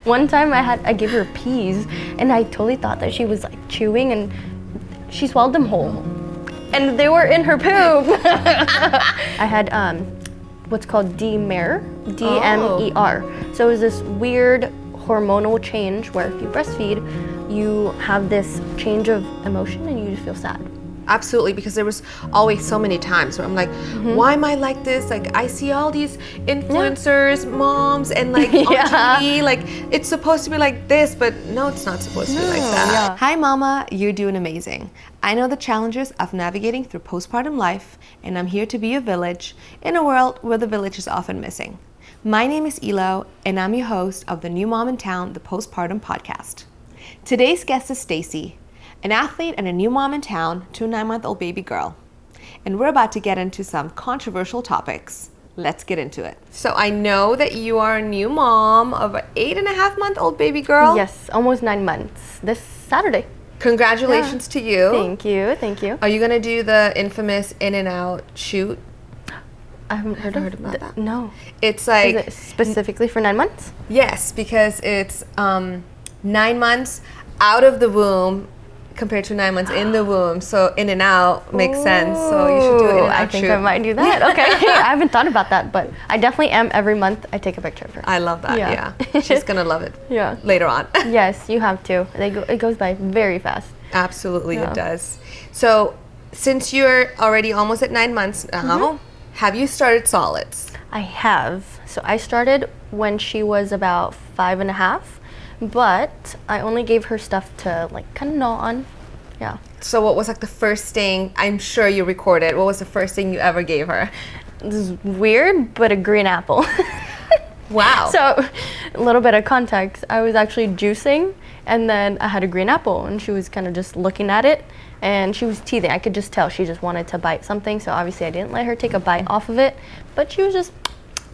One time I gave her peas and I totally thought that she was like chewing and she swallowed them whole. And they were in her poop. I had what's called D-MER, D-MER. So it was this weird hormonal change where if you breastfeed, you have this change of emotion and you just feel sad. Absolutely, because there was always so many times where I'm like, why am I like this? Like, I see all these influencers, moms, and like on TV, like it's supposed to be like this, but no, it's not supposed to be like that. Yeah. Hi mama, you're doing amazing. I know the challenges of navigating through postpartum life, and I'm here to be a village in a world where the village is often missing. My name is Elo, and I'm your host of the New Mom in Town, the Postpartum Podcast. Today's guest is Stacy, an athlete and a new mom in town to a 9-month-old baby girl. And we're about to get into some controversial topics. Let's get into it. So I know that you are a new mom of an 8.5-month-old baby girl. Yes, almost 9 months. This Saturday. Congratulations to you. Thank you, thank you. Are you gonna do the infamous in and out shoot? I haven't heard about that. No. It's like... Is it specifically for 9 months? Yes, because it's 9 months out of the womb compared to 9 months in the womb. So in and out makes sense. So you should do it in and out. I think I might do that. Okay. I haven't thought about that, but I definitely am. Every month I take a picture of her. I love that. Yeah. She's going to love it. Yeah. Later on. Yes, you have to. It goes by very fast. Absolutely, it does. So since you're already almost at 9 months now, have you started solids? I have. So I started when she was about 5.5. But I only gave her stuff to like kind of gnaw on. Yeah. So what was like the first thing, I'm sure you recorded, what was the first thing you ever gave her? This is weird, but a green apple. Wow. So a little bit of context, I was actually juicing and then I had a green apple and she was kind of just looking at it and she was teething. I could just tell she just wanted to bite something. So obviously I didn't let her take a bite off of it, but she was just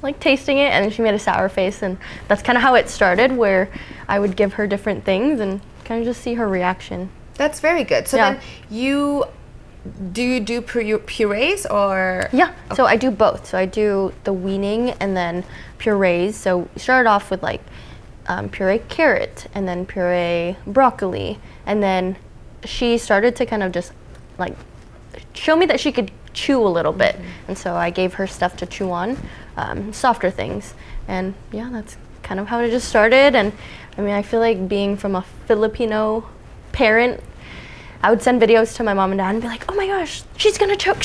like tasting it and then she made a sour face, and that's kind of how it started, where I would give her different things and kind of just see her reaction. That's very good. So then you do purees or? Yeah, so I do both. So I do the weaning and then purees. So we started off with like puree carrot and then puree broccoli, and then she started to kind of just like show me that she could chew a little bit, and so I gave her stuff to chew on, softer things, and yeah, that's kind of how it just started. And I mean, I feel like being from a Filipino parent, I would send videos to my mom and dad and be like, oh my gosh, she's gonna choke,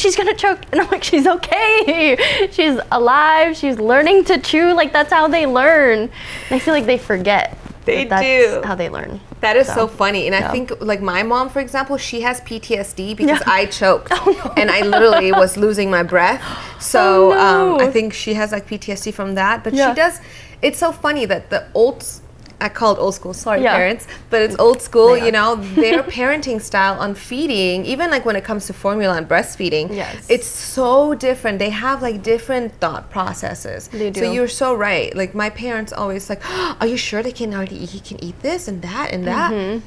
and I'm like, she's okay, she's alive, she's learning to chew. Like, that's how they learn, and I feel like they forget that's how they learn. That is so funny. And I think like my mom, for example, she has PTSD because I choked and I literally was losing my breath. So I think she has like PTSD from that. But she does, it's so funny that the I call it old school, sorry parents, but it's old school, you know, their parenting style on feeding, even like when it comes to formula and breastfeeding, it's so different. They have like different thought processes. They do. So you're so right. Like my parents always like, oh, are you sure he can eat this and that and that?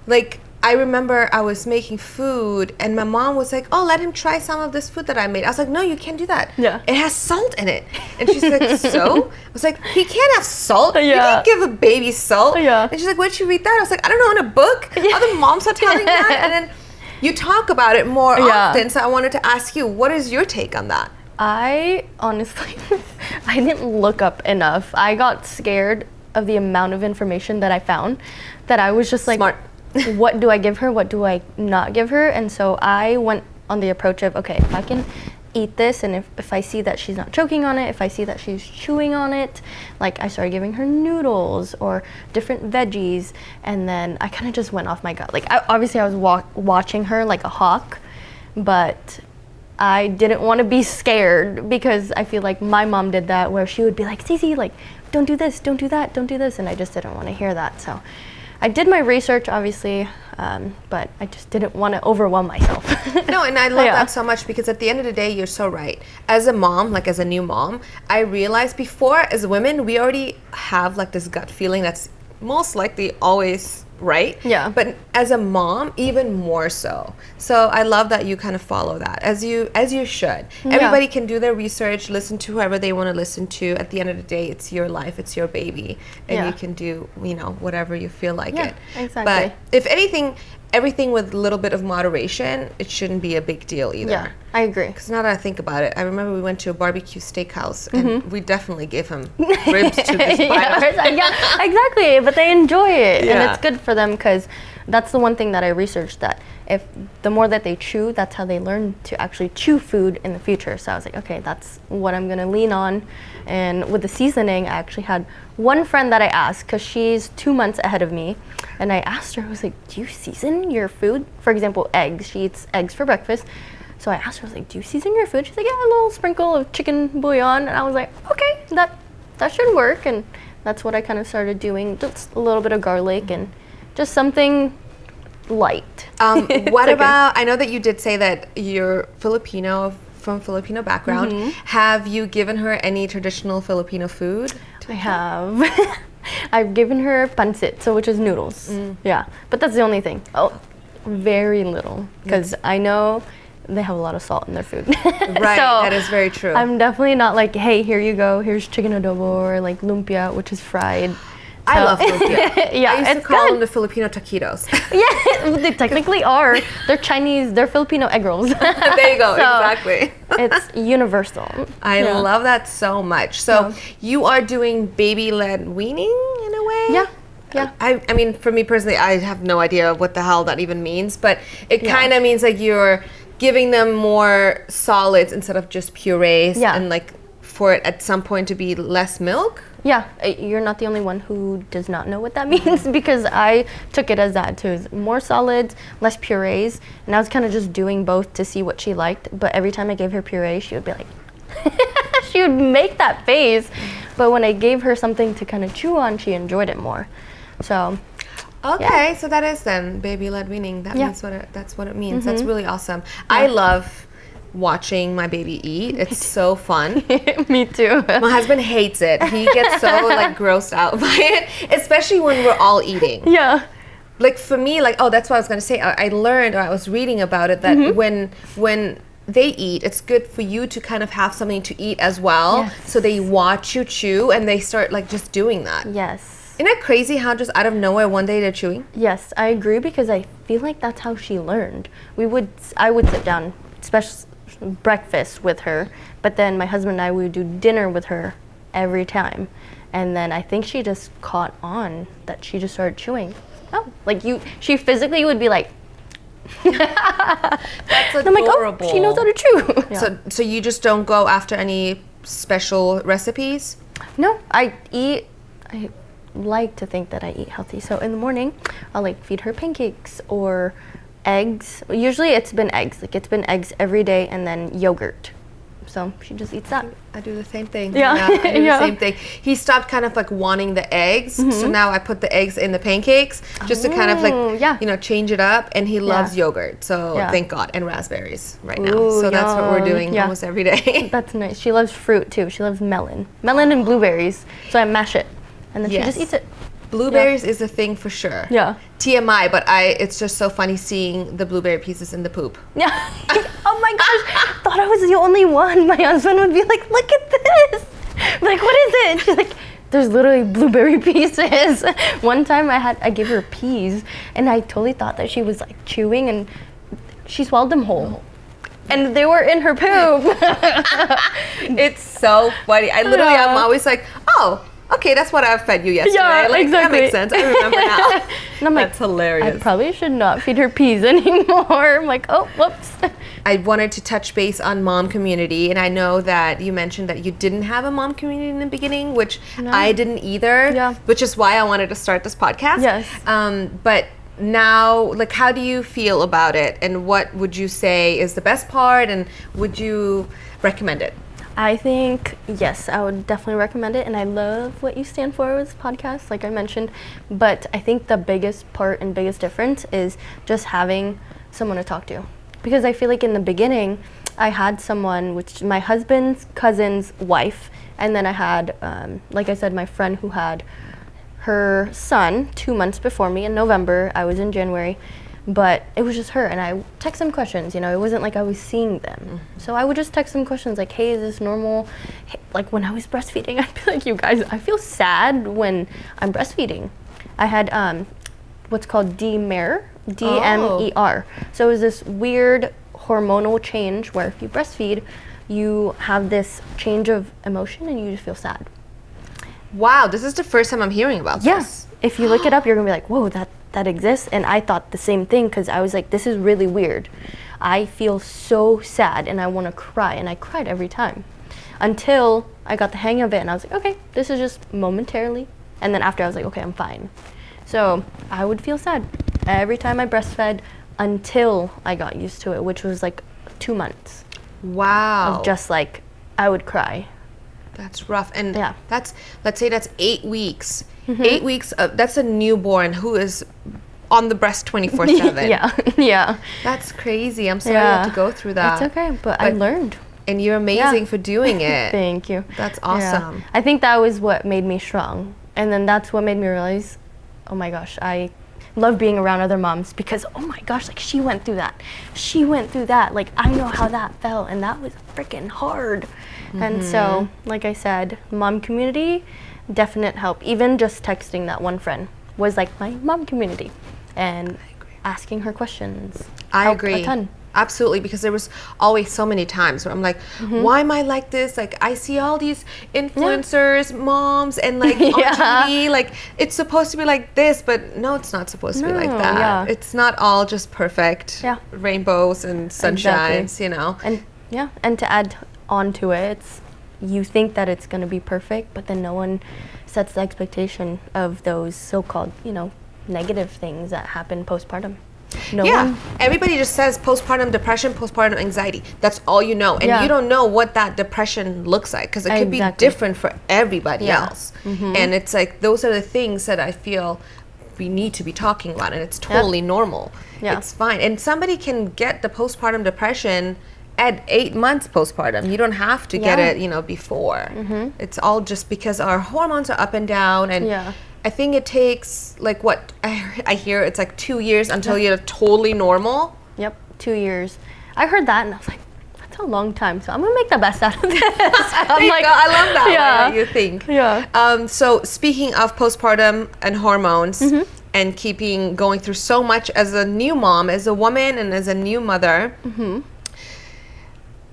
Like I remember I was making food and my mom was like, oh, let him try some of this food that I made. I was like, no, you can't do that. Yeah. It has salt in it. And she's like, so? I was like, he can't have salt. Yeah. You can't give a baby salt. Yeah. And she's like, where'd you read that? I was like, I don't know, in a book. Other moms are telling that. And then you talk about it more often. So I wanted to ask you, what is your take on that? I honestly, I didn't look up enough. I got scared of the amount of information that I found that I was just like, Smart. What do I give her? What do I not give her? And so I went on the approach of, okay, if I can eat this, and if I see that she's not choking on it, if I see that she's chewing on it, like I started giving her noodles or different veggies, and then I kind of just went off my gut. Like obviously I was watching her like a hawk, but I didn't want to be scared because I feel like my mom did that, where she would be like, Cece, like, don't do this, don't do that, don't do this, and I just didn't want to hear that. So I did my research, obviously, but I just didn't want to overwhelm myself. No, and I love that so much, because at the end of the day, you're so right. As a mom, like as a new mom, I realized before, as women, we already have like this gut feeling that's most likely always right? Yeah. But as a mom, even more so. So I love that you kind of follow that, as you should. Everybody can do their research, listen to whoever they want to listen to. At the end of the day, it's your life, it's your baby, and you can do, whatever you feel like it. Exactly. But if anything, everything with a little bit of moderation, it shouldn't be a big deal either. Yeah, I agree. Because now that I think about it, I remember we went to a barbecue steakhouse and we definitely gave him ribs to this yeah, exactly. But they enjoy it, and it's good for them, because that's the one thing that I researched, that if the more that they chew, that's how they learn to actually chew food in the future. So I was like, okay, that's what I'm gonna lean on. And with the seasoning, I actually had one friend that I asked, because she's 2 months ahead of me, and I asked her, I was like, do you season your food? For example, eggs. She eats eggs for breakfast. So I asked her, I was like, do you season your food? She's like, yeah, a little sprinkle of chicken bouillon. And I was like, okay, that should work. And that's what I kind of started doing, just a little bit of garlic and just something light. What about, I know that you did say that you're Filipino, from Filipino background. Have you given her any traditional Filipino food? I have. I've given her pancit, which is noodles. Yeah, but that's the only thing. Oh, very little, because I know they have a lot of salt in their food. Right, that is very true. I'm definitely not like, hey, here you go, here's chicken adobo, or like lumpia, which is fried. I love lumpia. Yeah, I used to call them the Filipino taquitos. Yeah, they technically are. They're Chinese, they're Filipino egg rolls. There you go, exactly. It's universal. I love that so much. So you are doing baby-led weaning in a way? Yeah. Yeah. I mean, for me personally, I have no idea what the hell that even means, but it kind of means like you're giving them more solids instead of just purees, and like for it at some point to be less milk. Yeah, you're not the only one who does not know what that means, because I took it as that too. More solids, less purees, and I was kind of just doing both to see what she liked. But every time I gave her puree, she would be like, she would make that face. But when I gave her something to kind of chew on, she enjoyed it more. So. Okay, so that is then baby-led weaning. That means that's what it means. That's really awesome. I love watching my baby eat. It's so fun. Me too. My husband hates it. He gets so like grossed out by it, especially when we're all eating. Yeah. Like for me, like, that's what I was going to say. I learned, or I was reading about it, that when they eat, it's good for you to kind of have something to eat as well. Yes. So they watch you chew and they start like just doing that. Yes. Isn't it crazy how just out of nowhere one day they're chewing? Yes, I agree, because I feel like that's how she learned. I would sit down, especially breakfast with her, but then my husband and I would do dinner with her every time, and then I think she just caught on that she just started chewing. She physically would be like, that's adorable. I'm like, oh, she knows how to chew. So you just don't go after any special recipes? No, I like to think that I eat healthy. So in the morning, I'll like feed her pancakes or eggs. Usually it's been eggs. Like it's been eggs every day, and then yogurt. So she just eats that. I do the same thing. Yeah. I do the same thing. He stopped kind of like wanting the eggs, so now I put the eggs in the pancakes just to kind of like change it up. And he loves yogurt, so thank God, and raspberries right now. Ooh, so that's what we're doing almost every day. That's nice. She loves fruit too. She loves melon and blueberries. So I mash it, and then she just eats it. Blueberries is a thing for sure. Yeah. TMI, but it's just so funny seeing the blueberry pieces in the poop. Yeah. Oh my gosh. Thought I was the only one. My husband would be like, look at this. I'm like, what is it? She's like, there's literally blueberry pieces. One time I gave her peas, and I totally thought that she was like chewing, and she swallowed them whole. And they were in her poop. It's so funny. I'm always like, okay, that's what I fed you yesterday. Yeah, like, exactly. That makes sense. I remember now. And I'm like, that's hilarious. I probably should not feed her peas anymore. I'm like, oh, whoops. I wanted to touch base on mom community, and I know that you mentioned that you didn't have a mom community in the beginning, which I didn't either, which is why I wanted to start this podcast. Yes. But now, like, how do you feel about it, and what would you say is the best part, and would you recommend it? I think, yes, I would definitely recommend it, and I love what you stand for with this podcast, like I mentioned, but I think the biggest part and biggest difference is just having someone to talk to. Because I feel like in the beginning, I had someone, which my husband's cousin's wife, and then I had, like I said, my friend who had her son 2 months before me in November. I was in January, but it was just her, and I text them questions. You know, it wasn't like I was seeing them. So I would just text them questions like, hey, is this normal? Hey, like when I was breastfeeding, I'd be like, you guys, I feel sad when I'm breastfeeding. I had what's called D-MER, D-M-E-R. So it was this weird hormonal change where if you breastfeed, you have this change of emotion and you just feel sad. Wow, this is the first time I'm hearing about this. Yes. If you look it up, you're gonna be like, whoa, that exists. And I thought the same thing because I was like, this is really weird. I feel so sad and I want to cry, and I cried every time until I got the hang of it, and I was like, okay, this is just momentarily. And then after I was like, okay, I'm fine. So I would feel sad every time I breastfed until I got used to it, which was like 2 months. Wow. Of just like, I would cry. That's rough. And Yeah. let's say that's 8 weeks. 8 weeks, that's a newborn who is on the breast 24/7. Yeah. That's crazy. I'm sorry you have to go through that. It's okay, but I learned. And you're amazing for doing it. Thank you. That's Yeah. awesome. I think that was what made me strong. And then that's what made me realize, oh my gosh, I love being around other moms because, oh my gosh, like she went through that. She went through that. Like I know how that felt, and that was freaking hard. And so, like I said, mom community, definite help. Even just texting that one friend was like my mom community, and asking her questions. I helped agree. a ton. Absolutely, because there was always so many times where I'm like, why am I like this? Like, I see all these influencers, moms, and like on TV, like it's supposed to be like this, but no, it's not supposed to be like that. Yeah. It's not all just perfect rainbows and sunshines, you know. And to add on to it, it's, you think that it's going to be perfect, but then no one sets the expectation of those so-called, you know, negative things that happen postpartum. No one. Everybody just says postpartum depression, postpartum anxiety. That's all you know. And you don't know what that depression looks like because it could be different for everybody else. And it's like, those are the things that I feel we need to be talking about, and it's totally normal. It's fine. And somebody can get the postpartum depression at 8 months postpartum. You don't have to get it, you know, before. It's all just because our hormones are up and down, and I think it takes like what I hear, it's like 2 years until you're totally normal. 2 years. I heard that and I was like, that's a long time. So I'm gonna make the best out of this. I'm like, I love that way you think. So speaking of postpartum and hormones and going through so much as a new mom, as a woman, and as a new mother.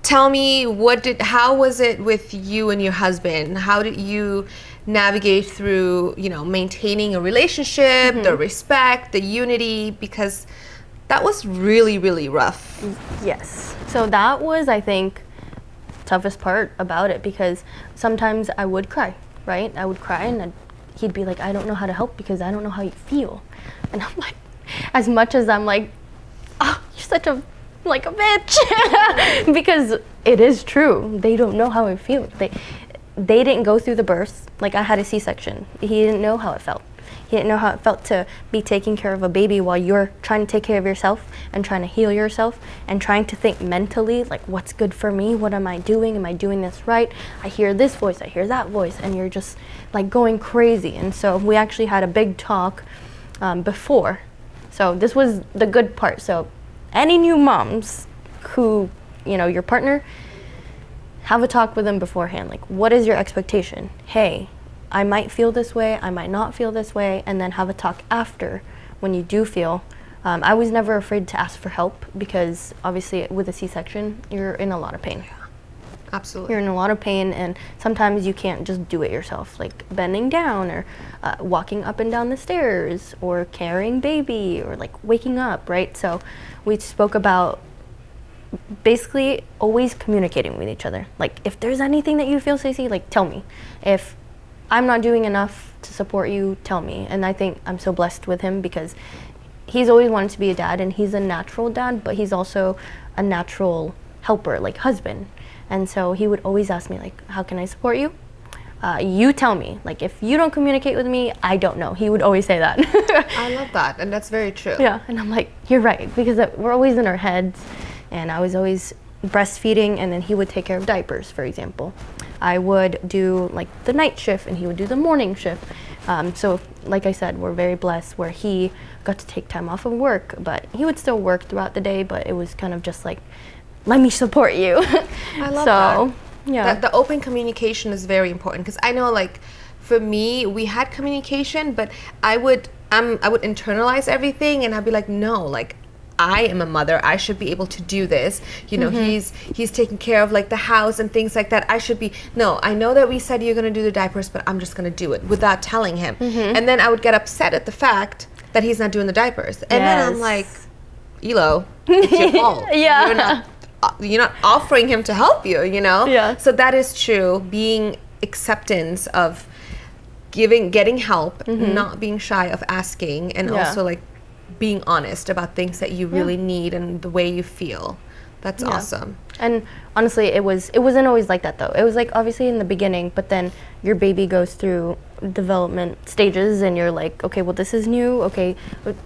Tell me, how was it with you and your husband? How did you navigate through, you know, maintaining a relationship, the respect, the unity, because that was really, really rough. Yes. So that was, I think, toughest part about it, because sometimes I would cry, right? I would cry and he'd be like, I don't know how to help because I don't know how you feel. And I'm like, as much as I'm like, oh, you're such a bitch, because it is true. They don't know how it feels. They didn't go through the birth. Like, I had a C-section. He didn't know how it felt. He didn't know how it felt to be taking care of a baby while you're trying to take care of yourself and trying to heal yourself and trying to think mentally, like, what's good for me? What am I doing? Am I doing this right? I hear this voice, I hear that voice, and you're just like going crazy. And so we actually had a big talk before. So this was the good part. So any new moms who, you know, your partner, have a talk with them beforehand. Like, what is your expectation? Hey, I might feel this way, I might not feel this way, and then have a talk after when you do feel. I was never afraid to ask for help because obviously with a C-section, you're in a lot of pain. Yeah, absolutely. You're in a lot of pain, and sometimes you can't just do it yourself, like bending down or walking up and down the stairs or carrying baby or like waking up, right? So we spoke about basically always communicating with each other. Like, if there's anything that you feel, Stacey, like, tell me. If I'm not doing enough to support you, tell me. And I think I'm so blessed with him because he's always wanted to be a dad, and he's a natural dad, but he's also a natural helper, like husband. And so he would always ask me, like, how can I support you? You tell me. Like, if you don't communicate with me, I don't know. He would always say that. I love that, and that's very true. Yeah, and I'm like, you're right, because we're always in our heads. And I was always breastfeeding, and then he would take care of diapers, for example. I would do like the night shift, and he would do the morning shift. So like I said, we're very blessed where he got to take time off of work, but he would still work throughout the day, but it was kind of just like, let me support you. I love that. Yeah. The open communication is very important, because I know, like, for me, we had communication, but I would internalize everything, and I'd be like, no, like, I am a mother. I should be able to do this. You know, he's taking care of like the house and things like that. I should be, no, I know that we said you're going to do the diapers, but I'm just going to do it without telling him. And then I would get upset at the fact that he's not doing the diapers. And then I'm like, Elo, it's your fault. You're not offering him to help you, you know? Yeah. So that is true. Being acceptance of getting help, not being shy of asking, and also like being honest about things that you really need and the way you feel. That's awesome. And honestly, it wasn't always like that though. It was like obviously in the beginning, but then your baby goes through development stages and you're like, okay, well this is new, okay,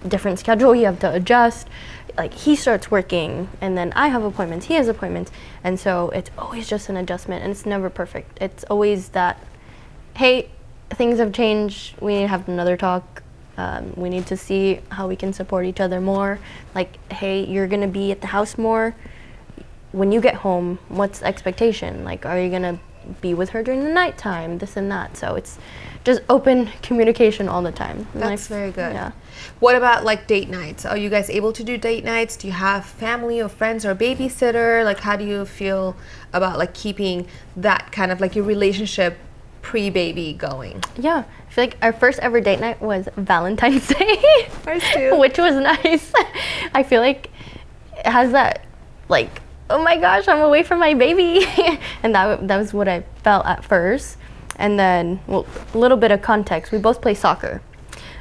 different schedule, you have to adjust. Like he starts working and then I have appointments, he has appointments. And so it's always just an adjustment and it's never perfect. It's always that, hey, things have changed, we need to have another talk. We need to see how we can support each other more. Like, hey, you're gonna be at the house more. When you get home, what's the expectation? Like, are you gonna be with her during the nighttime? This and that. So it's just open communication all the time. That's very good. Yeah. What about like date nights? Are you guys able to do date nights? Do you have family or friends or a babysitter? Like, how do you feel about like keeping that kind of like your relationship pre-baby going? Yeah, I feel like our first ever date night was Valentine's Day. Ours too. Which was nice. I feel like it has that, like, oh my gosh, I'm away from my baby. And that was what I felt at first. And then, well, a little bit of context, we both play soccer.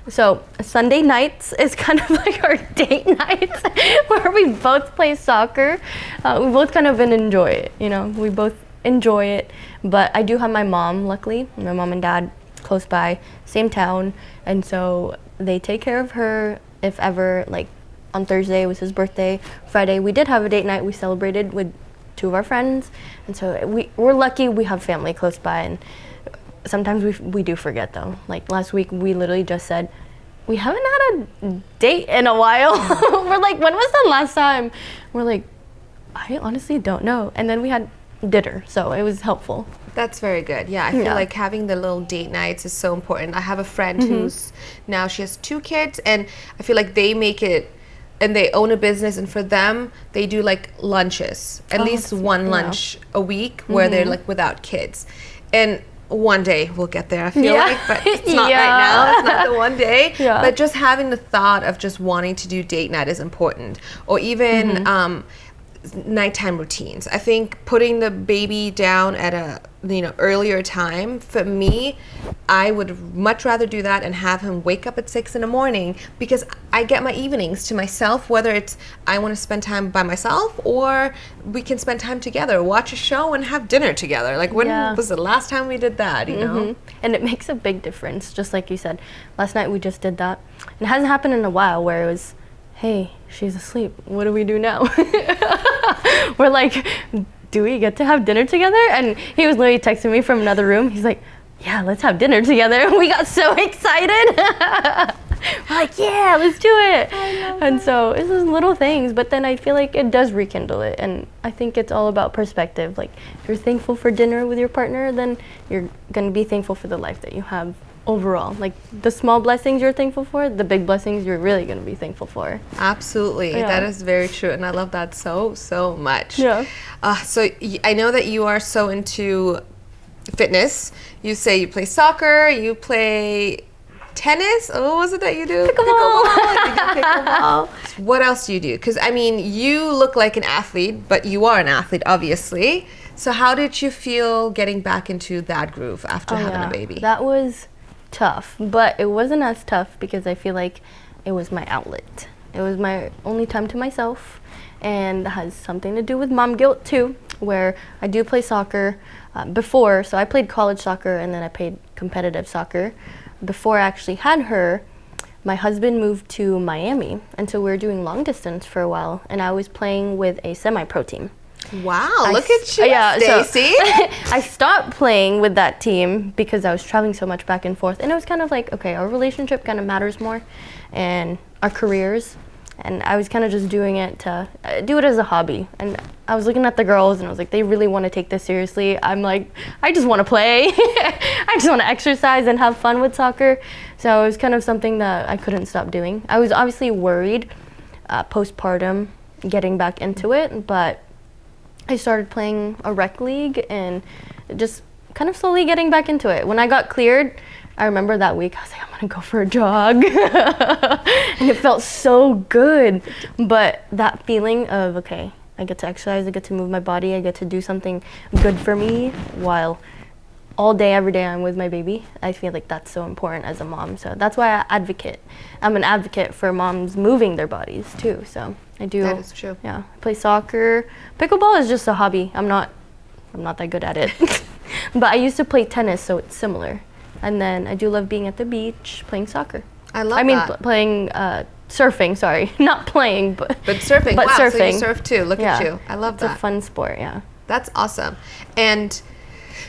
So Sunday nights is kind of like our date nights where we both play soccer. We both kind of enjoy it, you know, we both enjoy it. But I do have my mom, luckily, my mom and dad close by, same town, and so they take care of her if ever. Like on Thursday was his birthday, Friday we did have a date night, we celebrated with two of our friends, and so we're lucky we have family close by. And sometimes we do forget though. Like last week we literally just said, we haven't had a date in a while. We're like, when was the last time? We're like, I honestly don't know. And then we had dinner, so it was helpful. That's very good. Yeah, I feel like having the little date nights is so important. I have a friend who's now, she has 2 kids, and I feel like they make it, and they own a business, and for them they do like lunches, at least one lunch a week where they're like without kids. And one day we'll get there, I feel like, but it's not right now. It's not the one day. But just having the thought of just wanting to do date night is important. Or even nighttime routines. I think putting the baby down at a earlier time, for me, I would much rather do that and have him wake up at 6 in the morning, because I get my evenings to myself, whether it's I want to spend time by myself or we can spend time together, watch a show and have dinner together. Like when was the last time we did that, you know? And it makes a big difference, just like you said. Last night we just did that. And it hasn't happened in a while where it was, hey, she's asleep. What do we do now? We're like, do we get to have dinner together? And he was literally texting me from another room. He's like, yeah, let's have dinner together. We got so excited. We're like, yeah, let's do it. And so it's those little things, but then I feel like it does rekindle it. And I think it's all about perspective. Like if you're thankful for dinner with your partner, then you're gonna be thankful for the life that you have overall. Like the small blessings you're thankful for, the big blessings you're really going to be thankful for. Absolutely. That is very true, and I love that so much. So I know that you are so into fitness. You say you play soccer, you play tennis. Oh, what was it that you do? Pickleball. You do pickleball. What else do you do? Because I mean, you look like an athlete, but you are an athlete, obviously. So how did you feel getting back into that groove after having a baby? That was tough, but it wasn't as tough because I feel like it was my outlet. It was my only time to myself, and it has something to do with mom guilt too, where I do play soccer before. So I played college soccer and then I played competitive soccer. Before I actually had her, my husband moved to Miami, and so we were doing long distance for a while, and I was playing with a semi-pro team. Wow, look at you, Stacy. I stopped playing with that team because I was traveling so much back and forth. And it was kind of like, okay, our relationship kind of matters more and our careers. And I was kind of just doing it to do it as a hobby. And I was looking at the girls and I was like, they really want to take this seriously. I'm like, I just want to play. I just want to exercise and have fun with soccer. So it was kind of something that I couldn't stop doing. I was obviously worried postpartum getting back into it, but I started playing a rec league and just kind of slowly getting back into it. When I got cleared, I remember that week, I was like, I'm gonna go for a jog. And it felt so good. But that feeling of, okay, I get to exercise, I get to move my body, I get to do something good for me while all day, every day I'm with my baby. I feel like that's so important as a mom. So that's why I'm an advocate for moms moving their bodies too. So I do. That is true. Yeah, I play soccer. Pickleball is just a hobby. I'm not that good at it. But I used to play tennis, so it's similar. And then I do love being at the beach, playing soccer. I mean, playing surfing. Sorry, not playing, but surfing. But wow, surfing. So you surf too. Look at you. I love that. It's a fun sport. Yeah. That's awesome. And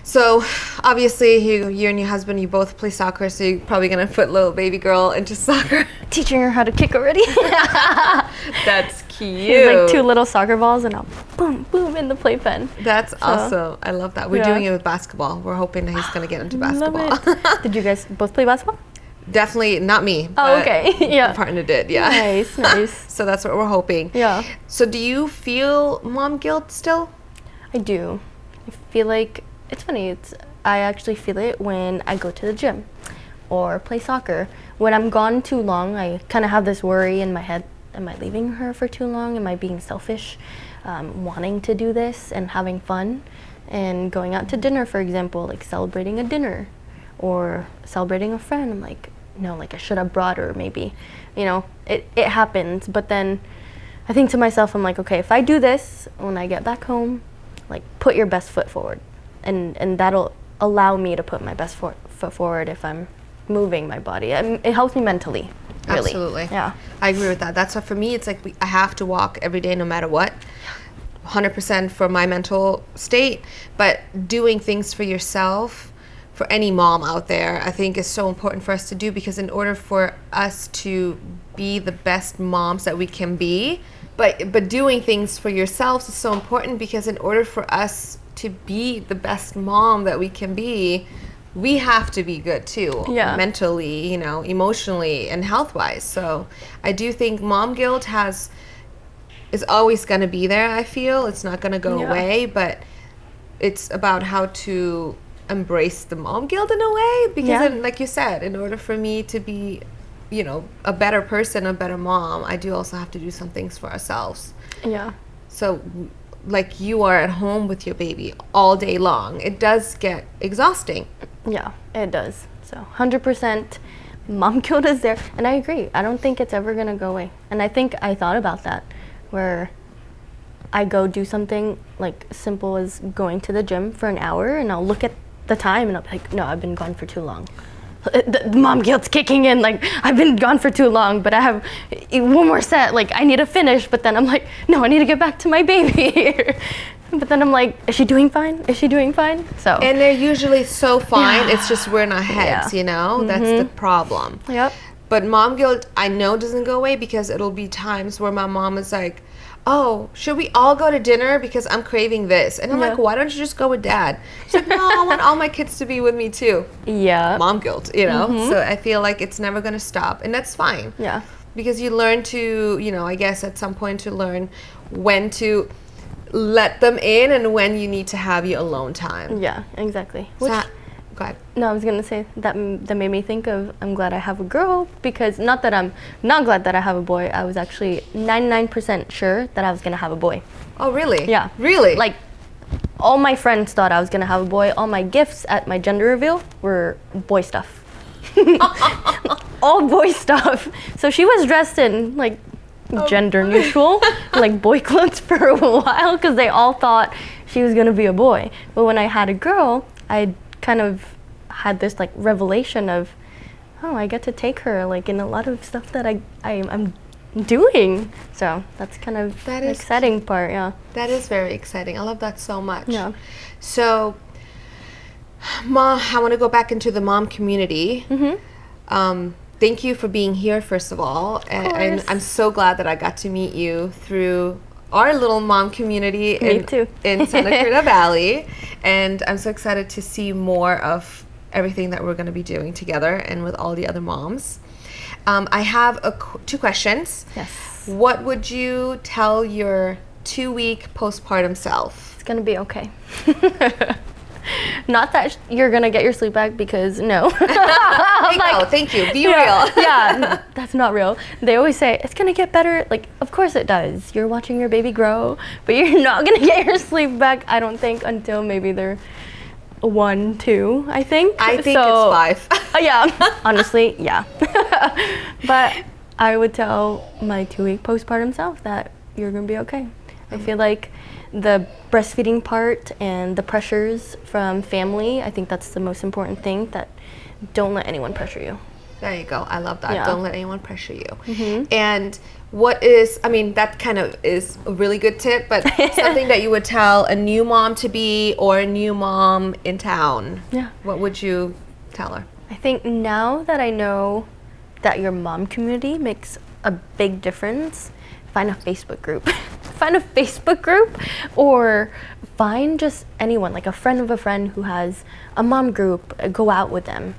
so obviously you and your husband, you both play soccer, so you're probably gonna put little baby girl into soccer. Teaching her how to kick already. That's cute. He's like 2 little soccer balls and I'll boom, boom in the playpen. That's awesome. I love that. We're doing it with basketball. We're hoping that he's gonna get into basketball. Did you guys both play basketball? Definitely not me. Oh, okay. Yeah. My partner did. Yeah. Nice. So that's what we're hoping. Yeah. So do you feel mom guilt still? I do. I feel like it's funny. I actually feel it when I go to the gym or play soccer. When I'm gone too long, I kind of have this worry in my head. Am I leaving her for too long? Am I being selfish, wanting to do this and having fun? And going out to dinner, for example, like celebrating a dinner or celebrating a friend. I'm like, no, like I should have brought her maybe. You know, it happens. But then I think to myself, I'm like, okay, if I do this when I get back home, like put your best foot forward. And that'll allow me to put my best foot forward if I'm moving my body. It helps me mentally, really. Absolutely. Yeah. I agree with that. That's why for me, it's like I have to walk every day no matter what. 100% for my mental state. But doing things for yourself, for any mom out there, I think is so important for us to do, because in order for us to be the best moms that we can be, but doing things for yourselves is so important, because in order for us to be the best mom that we can be, we have to be good too. Yeah. Mentally, emotionally and health-wise. So I do think mom guilt is always going to be there. I feel it's not going to go away, but it's about how to embrace the mom guilt in a way, because like you said, in order for me to be a better person, a better mom, I do also have to do some things for ourselves. Yeah. So like you are at home with your baby all day long, it does get exhausting. Yeah, it does. So 100% mom guilt is there. And I agree. I don't think it's ever going to go away. And I think I thought about that, where I go do something like simple as going to the gym for an hour and I'll look at the time and I'll be like, no, I've been gone for too long. The mom guilt's kicking in, like I've been gone for too long, but I have one more set, like I need to finish, but then I'm like, no, I need to get back to my baby. But then I'm like, is she doing fine? Is she doing fine? So. And they're usually so fine, it's just we're in our heads, Mm-hmm. That's the problem. Yep. But mom guilt, I know doesn't go away, because it'll be times where my mom is like, oh, should we all go to dinner because I'm craving this? And I'm like, why don't you just go with dad? She's like, no, I want all my kids to be with me too. Yeah. Mom guilt, So I feel like it's never going to stop. And that's fine. Yeah. Because you learn to, I guess at some point to learn when to let them in and when you need to have your alone time. Yeah, exactly. Go ahead. No, I was gonna say that made me think of, I'm glad I have a girl, because not that I'm not glad that I have a boy. I was actually 99% sure that I was gonna have a boy. Oh, really? Yeah. Really? Like, all my friends thought I was gonna have a boy. All my gifts at my gender reveal were boy stuff. All boy stuff. So she was dressed in like gender neutral, like boy clothes for a while, because they all thought she was gonna be a boy. But when I had a girl, I kind of had this like revelation of, oh, I get to take her like in a lot of stuff that I'm doing. So that's kind of That the is exciting part, yeah. That is very exciting. I love that so much. Yeah. So, Mom, I want to go back into the mom community. Thank you for being here, first of all. And I'm so glad that I got to meet you through our little mom community in Santa Cruz Valley. And I'm so excited to see more of everything that we're going to be doing together and with all the other moms. I have two questions. Yes. What would you tell your 2-week postpartum self? It's gonna be okay. Not that you're gonna get your sleep back, because no. Thank you. Be real. Yeah, that's not real. They always say it's gonna get better. Like, of course it does. You're watching your baby grow, but you're not gonna get your sleep back, I don't think, until maybe they're 1, 2, I think. I think it's 5. Yeah, honestly, yeah. But I would tell my 2-week postpartum self that you're gonna be okay. I feel like the breastfeeding part and the pressures from family, I think that's the most important thing, that don't let anyone pressure you. There you go. I love that. Yeah. Don't let anyone pressure you. And that kind of is a really good tip, but something that you would tell a new mom to be, or a new mom in town, what would you tell her? I think now that I know that your mom community makes a big difference, find a Facebook group. Find a Facebook group, or find just anyone, like a friend of a friend who has a mom group. Go out with them,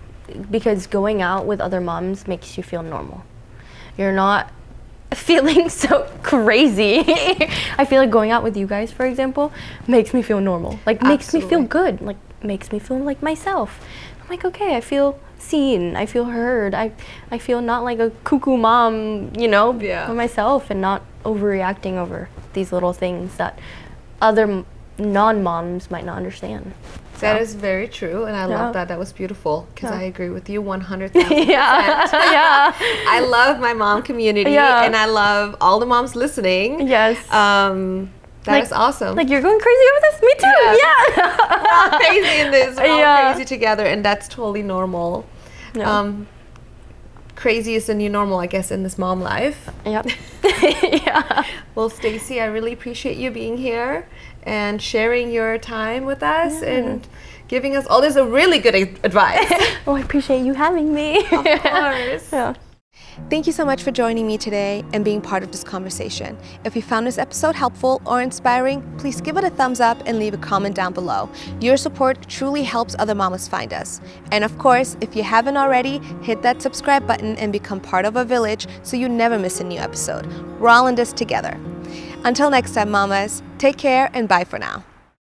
because going out with other moms makes you feel normal. You're not feeling so crazy. I feel like going out with you guys, for example, makes me feel normal. Like, makes me feel good. Like, makes me feel like myself. I'm like, okay, I feel seen, I feel heard, I feel not like a cuckoo mom, for myself, and not overreacting over these little things that other non-moms might not understand. That is very true, and I love that. That was beautiful, because I agree with you 100,000%. Yeah. I love my mom community, and I love all the moms listening. Yes. That is awesome. Like, you're going crazy over this? Me too. Yeah. We're all crazy in this. We're all crazy together, and that's totally normal. Yeah. Crazy is the new normal, I guess, in this mom life. Yep. Yeah. Well, Stacy, I really appreciate you being here and sharing your time with us and giving us all this really good advice. Oh, I appreciate you having me. Of course. Yeah. Thank you so much for joining me today and being part of this conversation. If you found this episode helpful or inspiring, please give it a thumbs up and leave a comment down below. Your support truly helps other mamas find us. And of course, if you haven't already, hit that subscribe button and become part of our village so you never miss a new episode. We're all in this together. Until next time, mamas, take care and bye for now.